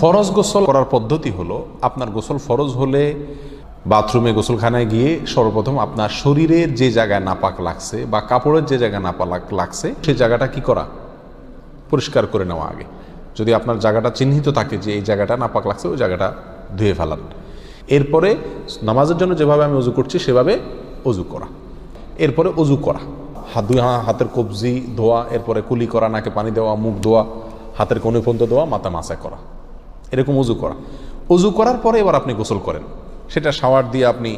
ফরজ গোসল করার পদ্ধতি হলো, আপনার গোসল ফরজ হলে বাথরুমে গোসলখানায় গিয়ে সর্বপ্রথম আপনার শরীরের যে জায়গায় নাপাক লাগছে বা কাপড়ের যে জায়গায় নাপাক লাগছে সেই জায়গাটা কি করা, পরিষ্কার করে নেওয়া আগে। যদি আপনার জায়গাটা চিহ্নিত থাকে যে এই জায়গাটা নাপাক লাগছে, ওই জায়গাটা ধুয়ে ফেলান। এরপরে নামাজের জন্য যেভাবে আমি অজু করছি সেভাবে অজু করা। এরপরে অজু করা, হাতের কবজি ধোয়া, এরপরে কুলি করা, নাকে পানি দেওয়া, মুখ ধোয়া, হাতের কনুই পর্যন্ত ধোয়া, মাথা মাসা করা, এরকম অজু করা। অজু করার পরে এবার আপনি গোসল করেন। সেটা শাওয়ার দিয়ে আপনি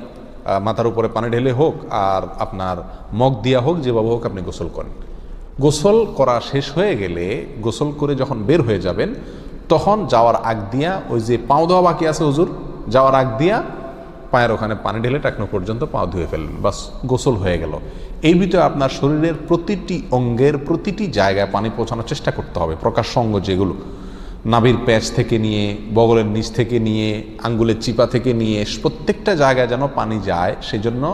মাথার উপরে পানি ঢেলে হোক আর আপনার মগ দিয়া হোক, যেভাবে হোক আপনি গোসল করেন। গোসল করা শেষ হয়ে গেলে, গোসল করে যখন বের হয়ে যাবেন, তখন যাওয়ার আগ দিয়া ওই যে পাও ধোয়া বাকি আছে হুজুর, যাওয়ার আগ দিয়া পায়ের ওখানে পানি ঢেলে টাকনো পর্যন্ত পাও ধুয়ে ফেললেন, বাস গোসল হয়ে গেল। এই ভিতরে আপনার শরীরের প্রতিটি অঙ্গের প্রতিটি জায়গায় পানি পৌঁছানোর চেষ্টা করতে হবে। প্রকাশ্য অঙ্গ যেগুলো, নাভির প্যাচ থেকে নিয়ে, বগলের নিচ থেকে নিয়ে, আঙ্গুলের চিপা থেকে নিয়ে, প্রত্যেকটা জায়গায় যেন পানি যায়, সেজন্য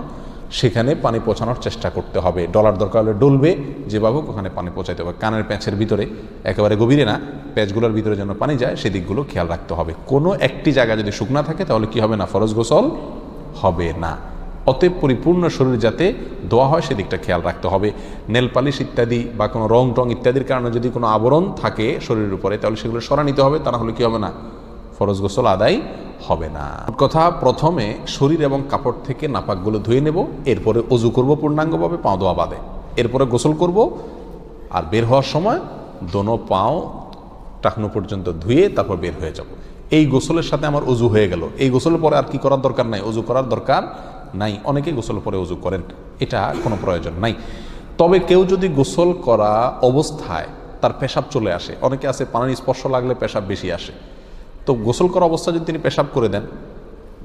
সেখানে পানি পৌঁছানোর চেষ্টা করতে হবে। ডলার দরকার হলে ডলবে, যেভাবে ওখানে পানি পৌঁছাতে হবে। কানের প্যাঁচের ভিতরে, একেবারে গভীরে না, প্যাঁচগুলোর ভিতরে যেন পানি যায় সেদিকগুলো খেয়াল রাখতে হবে। কোনো একটি জায়গা যদি শুকনা থাকে তাহলে কি হবে না, ফরজ গোসল হবে না। অতএব পরিপূর্ণ শরীর যাতে ধোয়া হয় সেদিকটা খেয়াল রাখতে হবে। নেল পালিশ ইত্যাদি বা কোনো রং টং ইত্যাদির কারণে যদি কোনো আবরণ থাকে শরীরের উপরে, তাহলে সেগুলো সরা নিতে হবে, তা না হলে কি হবে না, ফরজ গোসল আদায় হবে না। কথা, প্রথমে শরীর এবং কাপড় থেকে নাপাকগুলো ধুয়ে নেব, এরপরে অজু করব পূর্ণাঙ্গভাবে, পাও ধোয়া বাদে, এরপরে গোসল করব। আর বের হওয়ার সময় দোনো পাও টাকনো পর্যন্ত ধুয়ে তারপর বের হয়ে যাব। এই গোসলের সাথে আমার অজু হয়ে গেল। এই গোসলের পরে আর কি করার দরকার নাই, অজু করার দরকার নাই। অনেকেই গোসলের পরে অজু করেন, এটা কোনো প্রয়োজন নাই। তবে কেউ যদি গোসল করা অবস্থায় তার পেশাব চলে আসে, অনেকে আছে পানির স্পর্শ লাগলে পেশাব বেশি আসে, তো গোসল করা অবস্থায় যদি তিনি পেশাব করে দেন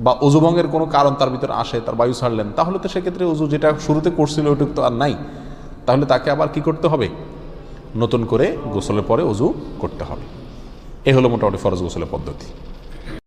বা অজুভঙ্গের কোনো কারণ তার ভিতরে আসে, তার বায়ু ছাড়লেন, তাহলে তো সেক্ষেত্রে অজু যেটা শুরুতে করছিল ওইটুক তো আর নাই। তাহলে তাকে আবার কি করতে হবে, নতুন করে গোসলের পরে অজু করতে হবে। এ হলো মোটামুটি ফরজ গোসলের পদ্ধতি।